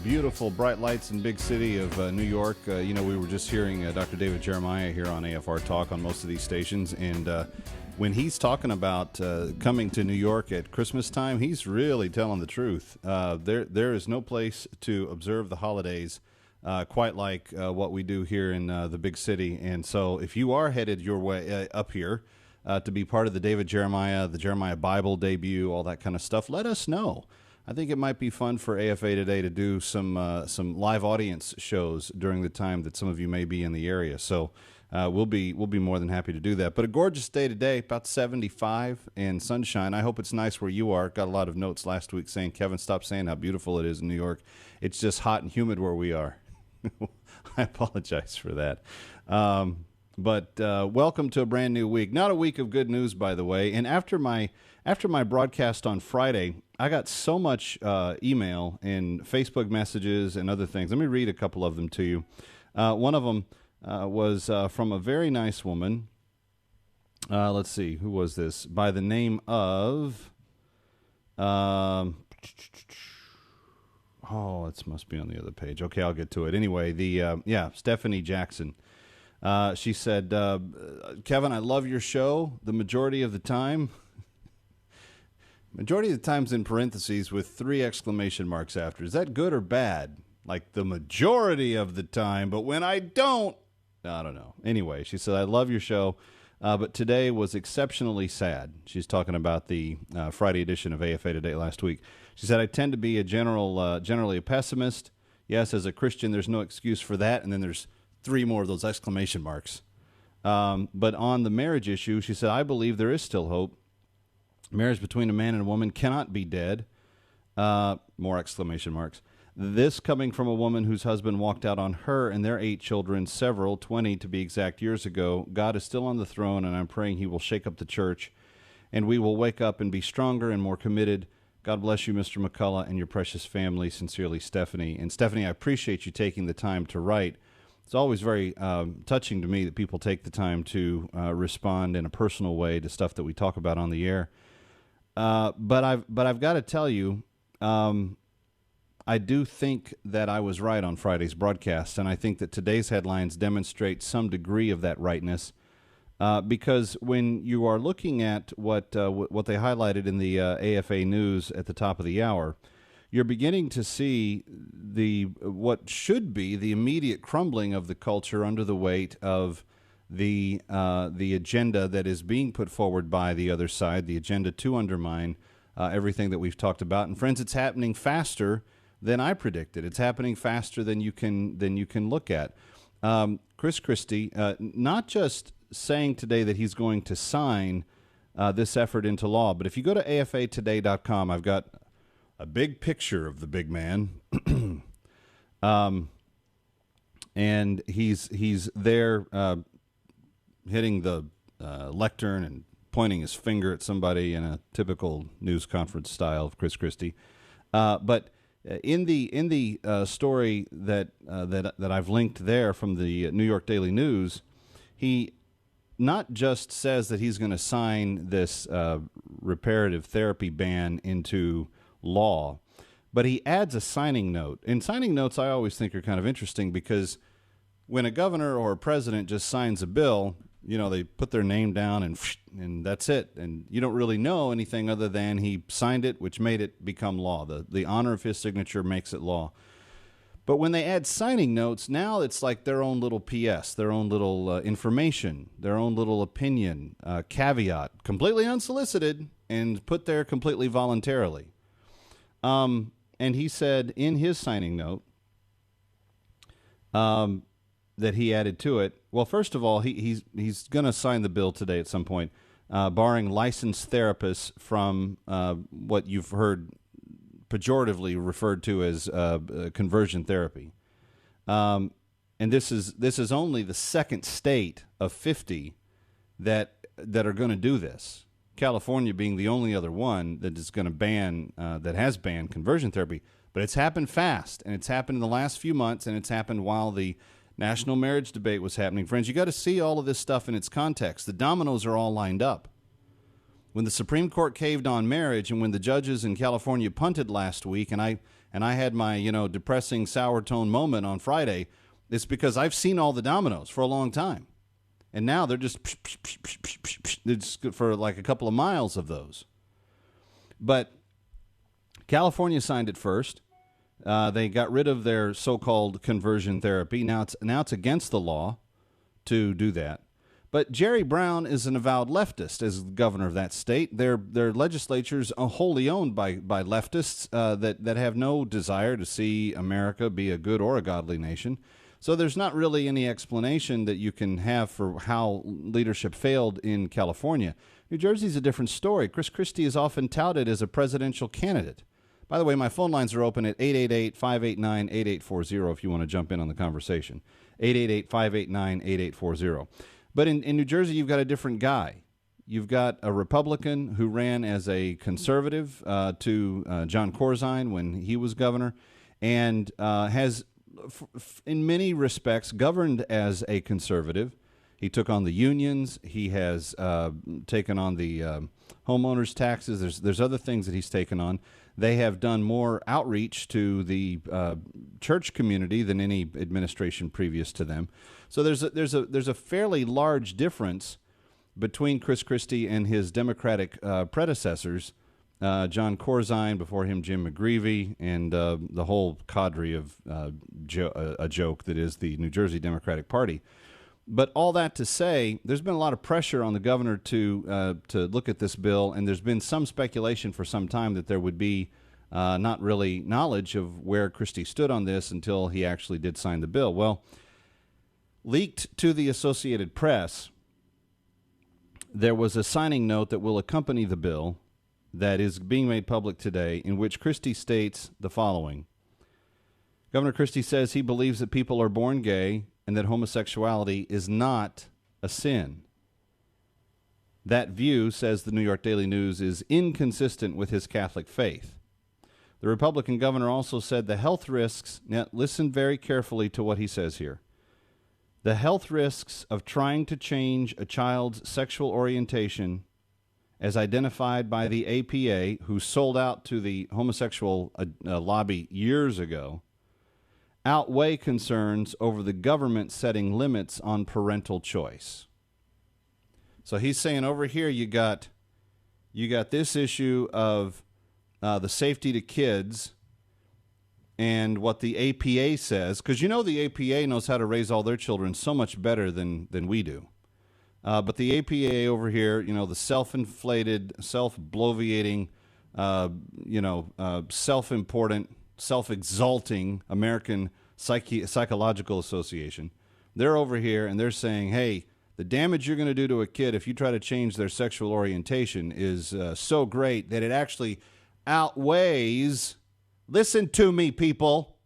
beautiful, bright lights in big city of New York. We were just hearing Dr. David Jeremiah here on AFR Talk on most of these stations, and when he's talking about coming to New York at Christmas time, he's really telling the truth. There is no place to observe the holidays quite like what we do here in the big city. And so if you are headed your way up here to be part of the David Jeremiah, the Jeremiah Bible debut, all that kind of stuff, let us know. I think it might be fun for AFA Today to do some live audience shows during the time that some of you may be in the area. So we'll be more than happy to do that. But a gorgeous day today, about 75 and sunshine. I hope it's nice where you are. Got a lot of notes last week saying, Kevin, stop saying how beautiful it is in New York. It's just hot and humid where we are. I apologize for that. But welcome to a brand new week. Not a week of good news, by the way. And after my broadcast on Friday, I got so much email and Facebook messages and other things. Let me read a couple of them to you. One of them was from a very nice woman. Let's see, who was this? By the name of... it must be on the other page. Okay, I'll get to it. Anyway, Stephanie Jackson. She said, Kevin, I love your show the majority of the time. Majority of the time's in parentheses with 3 exclamation marks after. Is that good or bad? Like the majority of the time, but when I don't know. Anyway, she said, I love your show, but today was exceptionally sad. She's talking about the Friday edition of AFA Today last week. She said, I tend to be generally a pessimist. Yes, as a Christian, there's no excuse for that. And then there's 3 more of those exclamation marks. But on the marriage issue, she said, I believe there is still hope. Marriage between a man and a woman cannot be dead. More exclamation marks. This coming from a woman whose husband walked out on her and their 8 children, 20 to be exact, years ago. God is still on the throne, and I'm praying he will shake up the church, and we will wake up and be stronger and more committed. God bless you, Mr. McCullough, and your precious family. Sincerely, Stephanie. And Stephanie, I appreciate you taking the time to write. It's always very touching to me that people take the time to respond in a personal way to stuff that we talk about on the air. But I've got to tell you, I do think that I was right on Friday's broadcast, and I think that today's headlines demonstrate some degree of that rightness. Because when you are looking at what they highlighted in the AFA News at the top of the hour, you're beginning to see what should be the immediate crumbling of the culture under the weight of the agenda that is being put forward by the other side, the agenda to undermine everything that we've talked about. And friends, it's happening faster than I predicted. It's happening faster than you can look at. Christie, not just saying today that he's going to sign this effort into law, but if you go to afatoday.com, I've got a big picture of the big man, and he's there hitting the lectern and pointing his finger at somebody in a typical news conference style of Chris Christie. But in the story that I've linked there from the New York Daily News, he not just says that he's going to sign this reparative therapy ban into law, but he adds a signing note. And signing notes I always think are kind of interesting because when a governor or a president just signs a bill, they put their name down and that's it. And you don't really know anything other than he signed it, which made it become law. The honor of his signature makes it law. But when they add signing notes, now it's like their own little PS, their own little information, their own little opinion, caveat, completely unsolicited and put there completely voluntarily. And he said in his signing note that he added to it, well, first of all, he's going to sign the bill today at some point, barring licensed therapists from what you've heard pejoratively referred to as conversion therapy. And this is only the second state of 50 that are going to do this. California being the only other one that is going to ban, that has banned conversion therapy. But it's happened fast, and it's happened in the last few months, and it's happened while the national marriage debate was happening. Friends, you got to see all of this stuff in its context. The dominoes are all lined up. When the Supreme Court caved on marriage and when the judges in California punted last week, and I and I had my, depressing sour tone moment on Friday, it's because I've seen all the dominoes for a long time. And now they're just for like a couple of miles of those. But California signed it first. They got rid of their so-called conversion therapy. Now it's against the law to do that. But Jerry Brown is an avowed leftist as governor of that state. Their legislatures are wholly owned by leftists that have no desire to see America be a good or a godly nation. So there's not really any explanation that you can have for how leadership failed in California. New Jersey's a different story. Christie is often touted as a presidential candidate. By the way, my phone lines are open at 888-589-8840 if you want to jump in on the conversation. 888-589-8840. But in New Jersey, you've got a different guy. You've got a Republican who ran as a conservative to John Corzine when he was governor, and has, in many respects, governed as a conservative. He took on the unions. He has taken on the homeowners' taxes. There's other things that he's taken on. They have done more outreach to the church community than any administration previous to them. So there's a fairly large difference between Chris Christie and his Democratic predecessors, John Corzine, before him Jim McGreevey, and the whole cadre of a joke that is the New Jersey Democratic Party. But all that to say, there's been a lot of pressure on the governor to look at this bill, and there's been some speculation for some time that there would be not really knowledge of where Christie stood on this until he actually did sign the bill. Well, leaked to the Associated Press, there was a signing note that will accompany the bill that is being made public today, in which Christie states the following. Governor Christie says he believes that people are born gay and that homosexuality is not a sin. That view, says the New York Daily News, is inconsistent with his Catholic faith. The Republican governor also said the health risks, now listen very carefully to what he says here, the health risks of trying to change a child's sexual orientation as identified by the APA, who sold out to the homosexual lobby years ago, outweigh concerns over the government setting limits on parental choice. So he's saying over here you got this issue of the safety to kids and what the APA says, because the APA knows how to raise all their children so much better than we do. But the APA over here, the self-inflated, self-bloviating, self-important, self-exalting American Psychological Association, they're over here and they're saying, hey, the damage you're going to do to a kid if you try to change their sexual orientation is so great that it actually outweighs, listen to me, people,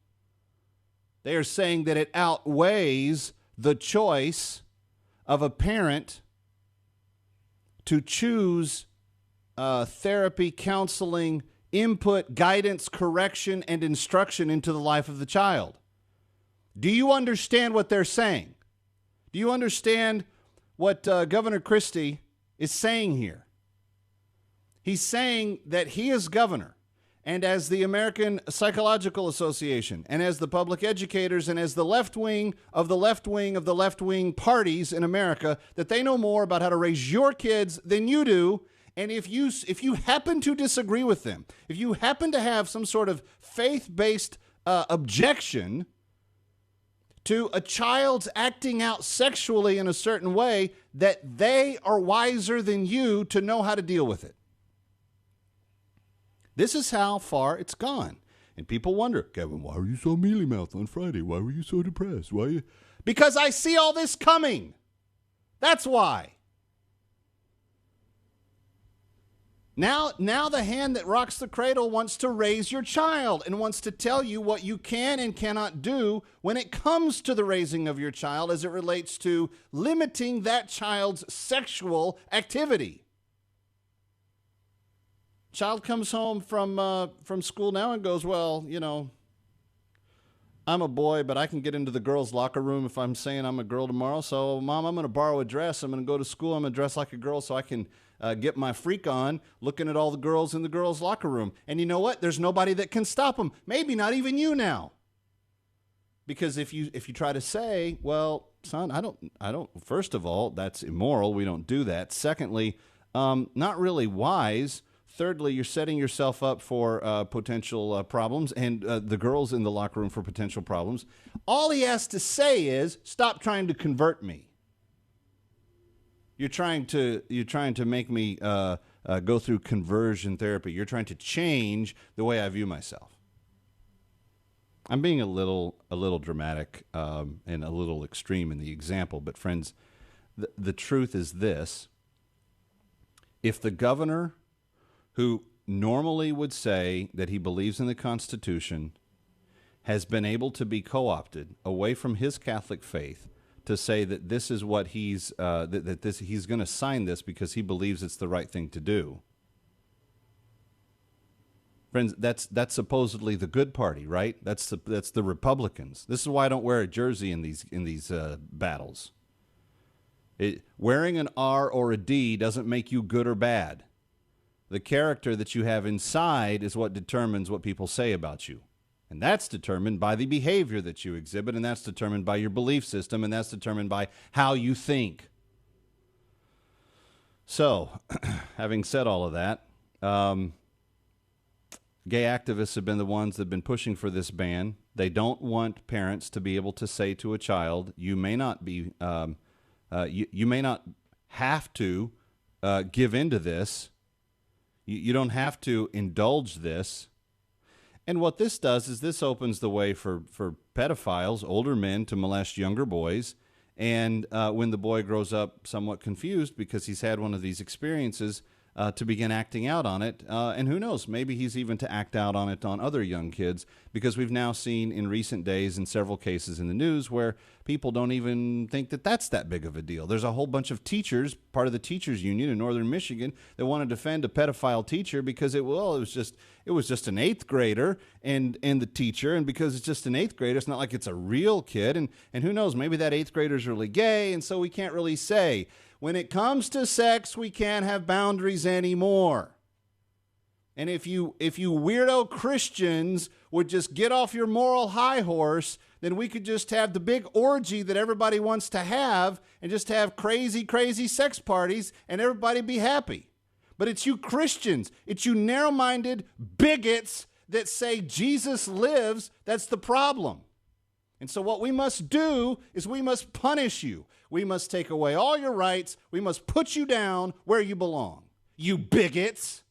they are saying that it outweighs the choice of a parent to choose therapy, counseling, input, guidance, correction, and instruction into the life of the child. Do you understand what they're saying? Do you understand what Governor Christie is saying here? He's saying that he is governor, and as the American Psychological Association, and as the public educators, and as the left wing of the left wing of the left wing parties in America, that they know more about how to raise your kids than you do. And if you happen to disagree with them, if you happen to have some sort of faith-based objection to a child's acting out sexually in a certain way, that they are wiser than you to know how to deal with it. This is how far it's gone. And people wonder, Kevin, why were you so mealy-mouthed on Friday? Why were you so depressed? Why? Because I see all this coming. That's why. Now the hand that rocks the cradle wants to raise your child and wants to tell you what you can and cannot do when it comes to the raising of your child as it relates to limiting that child's sexual activity. Child comes home from school now and goes, well, I'm a boy, but I can get into the girls' locker room if I'm saying I'm a girl tomorrow. So, Mom, I'm going to borrow a dress. I'm going to go to school. I'm going to dress like a girl so I can get my freak on looking at all the girls in the girls' locker room. And you know what? There's nobody that can stop them. Maybe not even you now. Because if you try to say, well, son, I don't, first of all, that's immoral. We don't do that. Secondly, not really wise. Thirdly, you're setting yourself up for potential problems, and the girls in the locker room for potential problems. All he has to say is, stop trying to convert me. You're trying to make me go through conversion therapy. You're trying to change the way I view myself. I'm being a little dramatic and a little extreme in the example, but friends, the truth is this. If the governor, who normally would say that he believes in the Constitution, has been able to be co-opted away from his Catholic faith to say that this is what he's he's going to sign this because he believes it's the right thing to do. Friends, that's supposedly the good party, right? That's the Republicans. This is why I don't wear a jersey in these battles. Wearing an R or a D doesn't make you good or bad. The character that you have inside is what determines what people say about you. And that's determined by the behavior that you exhibit, and that's determined by your belief system, and that's determined by how you think. So, having said all of that, gay activists have been the ones that have been pushing for this ban. They don't want parents to be able to say to a child, you may not be, you may not have to give into this. You don't have to indulge this. And what this does is this opens the way for pedophiles, older men, to molest younger boys. And when the boy grows up somewhat confused because he's had one of these experiences, to begin acting out on it. And who knows, maybe he's even to act out on it on other young kids, because we've now seen in recent days in several cases in the news where people don't even think that that's that big of a deal. There's a whole bunch of teachers, part of the teachers union in northern Michigan, that want to defend a pedophile teacher because it was just an eighth grader and the teacher, and because it's just an eighth grader, it's not like it's a real kid, and who knows, maybe that eighth grader's really gay, and so we can't really say. When it comes to sex, we can't have boundaries anymore. And if you weirdo Christians would just get off your moral high horse, then we could just have the big orgy that everybody wants to have and just have crazy, crazy sex parties and everybody be happy. But it's you Christians, it's you narrow-minded bigots that say Jesus lives, that's the problem. And so what we must do is we must punish you. We must take away all your rights. We must put you down where you belong. You bigots.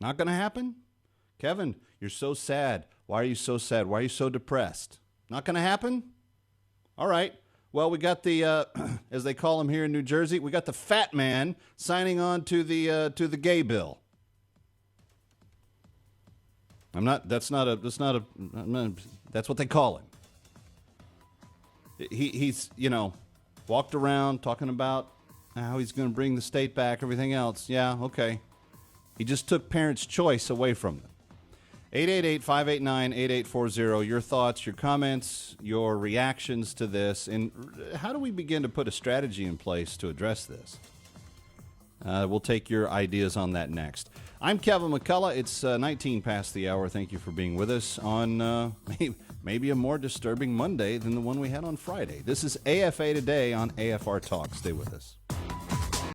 Not going to happen? Kevin, you're so sad. Why are you so sad? Why are you so depressed? Not going to happen? All right. Well, we got the, as they call him here in New Jersey, we got the fat man signing on to the gay bill. That's what they call him. He's walked around talking about how he's going to bring the state back, everything else. Yeah, okay. He just took parents' choice away from them. 888-589-8840. Your thoughts, your comments, your reactions to this, and how do we begin to put a strategy in place to address this? We'll take your ideas on that next. I'm Kevin McCullough. It's 19 past the hour. Thank you for being with us on maybe a more disturbing Monday than the one we had on Friday. This is AFA Today on AFR Talk. Stay with us.